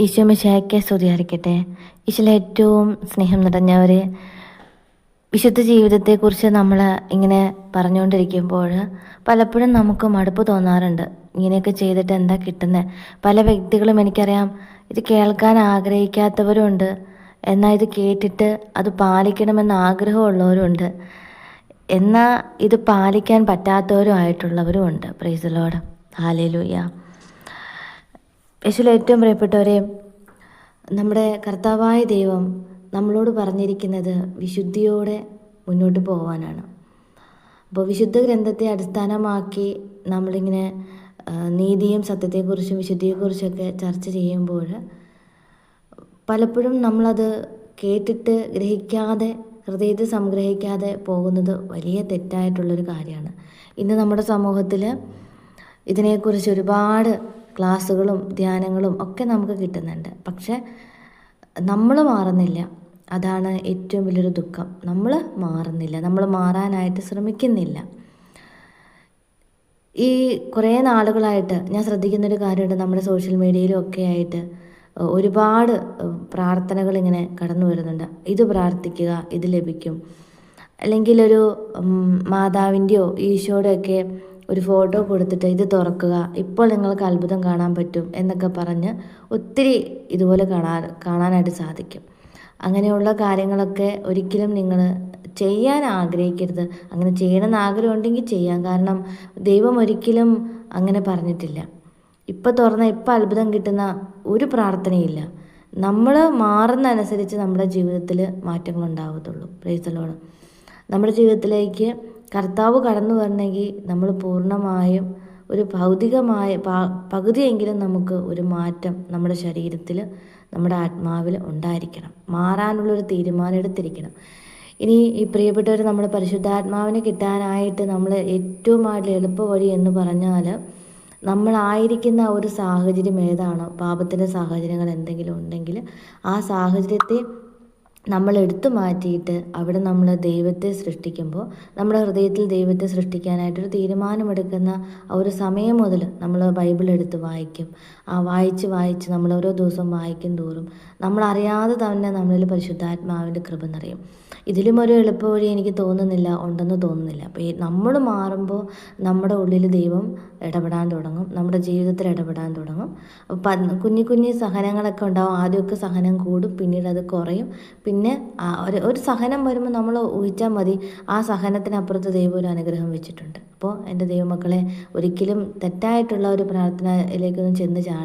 ഈശോ മിശിഹായ്ക്ക് സ്തുതിയായിരിക്കട്ടെ. ഈശോയിലെ ഏറ്റവും സ്നേഹം നിറഞ്ഞവരെ, വിശുദ്ധ ജീവിതത്തെക്കുറിച്ച് നമ്മൾ ഇങ്ങനെ പറഞ്ഞുകൊണ്ടിരിക്കുമ്പോൾ പലപ്പോഴും നമുക്ക് മടുപ്പ് തോന്നാറുണ്ട്. ഇങ്ങനെയൊക്കെ ചെയ്തിട്ട് എന്താ കിട്ടുന്നത്? പല വ്യക്തികളും എനിക്കറിയാം, ഇത് കേൾക്കാൻ ആഗ്രഹിക്കാത്തവരുണ്ട്, എന്നാൽ ഇത് കേട്ടിട്ട് അത് പാലിക്കണമെന്ന് ആഗ്രഹമുള്ളവരുണ്ട്, എന്നാൽ ഇത് പാലിക്കാൻ പറ്റാത്തവരും ആയിട്ടുള്ളവരും ഉണ്ട്. Praise the Lord. ഹല്ലേലൂയ. യേശുവിൽ ഏറ്റവും പ്രിയപ്പെട്ടവരെ, നമ്മുടെ കർത്താവായ ദൈവം നമ്മളോട് പറഞ്ഞിരിക്കുന്നത് വിശുദ്ധിയോടെ മുന്നോട്ട് പോകാനാണ്. അപ്പോൾ വിശുദ്ധ ഗ്രന്ഥത്തെ അടിസ്ഥാനമാക്കി നമ്മളിങ്ങനെ നീതിയും സത്യത്തെക്കുറിച്ചും വിശുദ്ധിയെക്കുറിച്ചൊക്കെ ചർച്ച ചെയ്യുമ്പോൾ പലപ്പോഴും നമ്മളത് കേട്ടിട്ട് ഗ്രഹിക്കാതെ, ഹൃദയത്തിൽ സംഗ്രഹിക്കാതെ പോകുന്നത് വലിയ തെറ്റായിട്ടുള്ളൊരു കാര്യമാണ്. ഇന്ന് നമ്മുടെ സമൂഹത്തിൽ ഇതിനെക്കുറിച്ച് ഒരുപാട് ക്ലാസ്സുകളും ധ്യാനങ്ങളും ഒക്കെ നമുക്ക് കിട്ടുന്നുണ്ട്. പക്ഷെ നമ്മൾ മാറുന്നില്ല. അതാണ് ഏറ്റവും വലിയൊരു ദുഃഖം. നമ്മൾ മാറുന്നില്ല, നമ്മൾ മാറാനായിട്ട് ശ്രമിക്കുന്നില്ല. ഈ കുറേ നാളുകളായിട്ട് ഞാൻ ശ്രദ്ധിക്കുന്നൊരു കാര്യമുണ്ട്. നമ്മുടെ സോഷ്യൽ മീഡിയയിലും ഒക്കെ ആയിട്ട് ഒരുപാട് പ്രാർത്ഥനകൾ ഇങ്ങനെ കടന്നു വരുന്നുണ്ട്. ഇത് പ്രാർത്ഥിക്കുക, ഇത് ലഭിക്കും, അല്ലെങ്കിൽ ഒരു മാതാവിൻ്റെയോ ഈശോയുടെയൊക്കെ ഒരു ഫോട്ടോ കൊടുത്തിട്ട് ഇത് തുറക്കുക, ഇപ്പോൾ നിങ്ങൾക്ക് അത്ഭുതം കാണാൻ പറ്റും എന്നൊക്കെ പറഞ്ഞ് ഒത്തിരി ഇതുപോലെ കാണാനായിട്ട് സാധിക്കും. അങ്ങനെയുള്ള കാര്യങ്ങളൊക്കെ ഒരിക്കലും നിങ്ങൾ ചെയ്യാൻ ആഗ്രഹിക്കരുത്. അങ്ങനെ ചെയ്യണമെന്ന് ആഗ്രഹമുണ്ടെങ്കിൽ ചെയ്യാം. കാരണം ദൈവം ഒരിക്കലും അങ്ങനെ പറഞ്ഞിട്ടില്ല. ഇപ്പം തുറന്ന ഇപ്പം അത്ഭുതം കിട്ടുന്ന ഒരു പ്രാർത്ഥനയില്ല. നമ്മൾ മാറുന്നതനുസരിച്ച് നമ്മുടെ ജീവിതത്തിൽ മാറ്റങ്ങൾ ഉണ്ടാവത്തുള്ളൂ. Praise the Lord. നമ്മുടെ ജീവിതത്തിലേക്ക് കർത്താവ് കടന്നു വരണമെങ്കിൽ നമ്മൾ പൂർണ്ണമായും ഒരു ഭൗതികമായ പകുതിയെങ്കിലും നമുക്ക് ഒരു മാറ്റം നമ്മുടെ ശരീരത്തിൽ, നമ്മുടെ ആത്മാവിൽ ഉണ്ടായിരിക്കണം. മാറാനുള്ളൊരു തീരുമാനം എടുത്തിരിക്കണം. ഇനി ഈ പ്രിയപ്പെട്ടവർ, നമ്മുടെ പരിശുദ്ധാത്മാവിനെ കിട്ടാനായിട്ട് നമ്മൾ ഏറ്റവും എളുപ്പ വഴി എന്ന് പറഞ്ഞാൽ, നമ്മളായിരിക്കുന്ന ഒരു സാഹചര്യം ഏതാണോ, പാപത്തിൻ്റെ സാഹചര്യങ്ങൾ എന്തെങ്കിലും ഉണ്ടെങ്കിൽ ആ സാഹചര്യത്തെ നമ്മൾ എടുത്തു മാറ്റിയിട്ട് അവിടെ നമ്മൾ ദൈവത്തെ സൃഷ്ടിക്കുമ്പോൾ, നമ്മുടെ ഹൃദയത്തിൽ ദൈവത്തെ സൃഷ്ടിക്കാനായിട്ടൊരു തീരുമാനമെടുക്കുന്ന ആ ഒരു സമയം മുതൽ നമ്മൾ ബൈബിൾ എടുത്ത് വായിക്കും. ആ വായിച്ച് നമ്മൾ ഓരോ ദിവസം വായിക്കും തോറും നമ്മളറിയാതെ തന്നെ നമ്മളിൽ പരിശുദ്ധാത്മാവിൻ്റെ കൃപ നിറയും. ഇതിലും ഒരു എളുപ്പവഴി എനിക്ക് തോന്നുന്നില്ല, ഉണ്ടെന്ന് തോന്നുന്നില്ല. അപ്പോൾ നമ്മൾ മാറുമ്പോൾ നമ്മുടെ ഉള്ളിൽ ദൈവം ഇടപെടാൻ തുടങ്ങും, നമ്മുടെ ജീവിതത്തിൽ ഇടപെടാൻ തുടങ്ങും. കുഞ്ഞു സഹനങ്ങളൊക്കെ ഉണ്ടാവും. ആദ്യമൊക്കെ സഹനം കൂടും, പിന്നീട് അത് കുറയും. പിന്നെ ഒരു സഹനം വരുമ്പോൾ നമ്മൾ ഊഹിച്ചാൽ മതി, ആ സഹനത്തിനപ്പുറത്ത് ദൈവം ഒരു അനുഗ്രഹം വെച്ചിട്ടുണ്ട്. അപ്പോൾ എൻ്റെ ദൈവമക്കളെ, ഒരിക്കലും തെറ്റായിട്ടുള്ള ഒരു പ്രാർത്ഥനയിലേക്കൊന്നും ചെന്ന് ചാടാം.